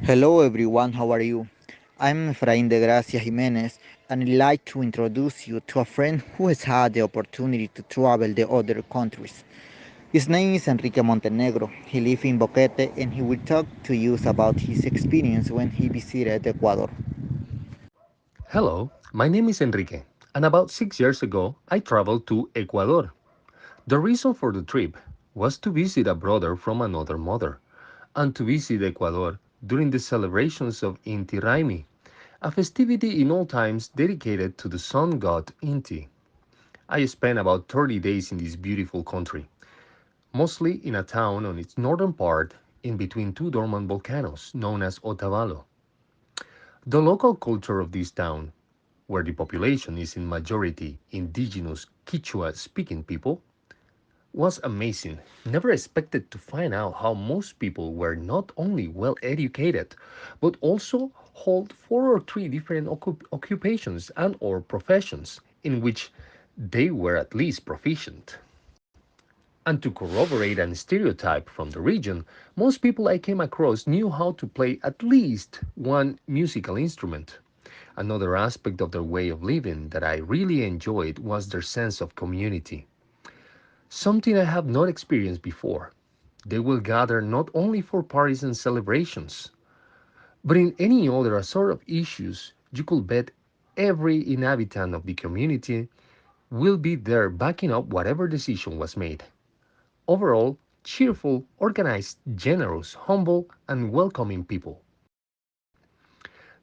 Hello everyone, how are you? I'm Efraín de Gracia Jimenez and I'd like to introduce you to a friend who has had the opportunity to travel the other countries. His name is Enrique Montenegro. He lives in Boquete and he will talk to you about his experience when he visited Ecuador. Hello, my name is Enrique, and about 6 years ago I traveled to Ecuador. The reason for the trip was to visit a brother from another mother, and to visit Ecuador during the celebrations of Inti Raymi, a festivity in all times dedicated to the sun god Inti. I spent about 30 days in this beautiful country, mostly in a town on its northern part in between two dormant volcanoes known as Otavalo. The local culture of this town, where the population is in majority indigenous Quechua speaking people, was amazing. Never expected to find out how most people were not only well educated, but also hold four or three different occupations and or professions in which they were at least proficient. And to corroborate an stereotype from the region, most people I came across knew how to play at least one musical instrument. Another aspect of their way of living that I really enjoyed was their sense of community, something I have not experienced before. They will gather not only for parties and celebrations, but in any other sort of issues. You could bet every inhabitant of the community will be there backing up whatever decision was made. Overall, cheerful, organized, generous, humble, and welcoming people.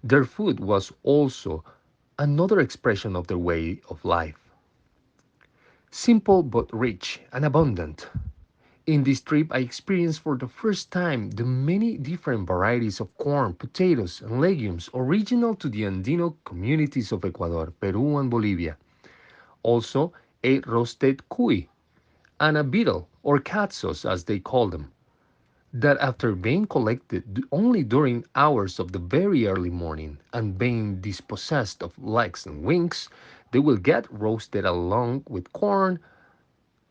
Their food was also another expression of their way of life. Simple but rich and abundant. In this trip, I experienced for the first time the many different varieties of corn, potatoes, and legumes original to the Andino communities of Ecuador, Peru, and Bolivia. Also, ate roasted cuy and a beetle, or catsos as they call them, that after being collected only during hours of the very early morning and being dispossessed of legs and wings, they will get roasted along with corn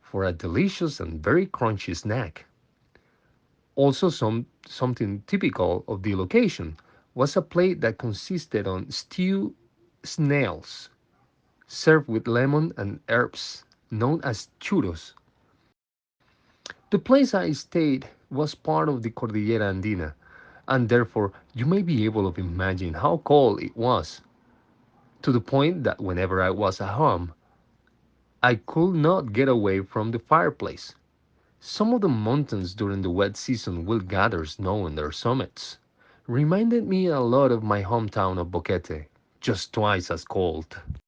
for a delicious and very crunchy snack. Also, something typical of the location was a plate that consisted on stewed snails served with lemon and herbs known as churros. The place I stayed was part of the Cordillera Andina, and therefore you may be able to imagine how cold it was, to the point that whenever I was at home, I could not get away from the fireplace. Some of the mountains during the wet season will gather snow on their summits. Reminded me a lot of my hometown of Boquete, just twice as cold.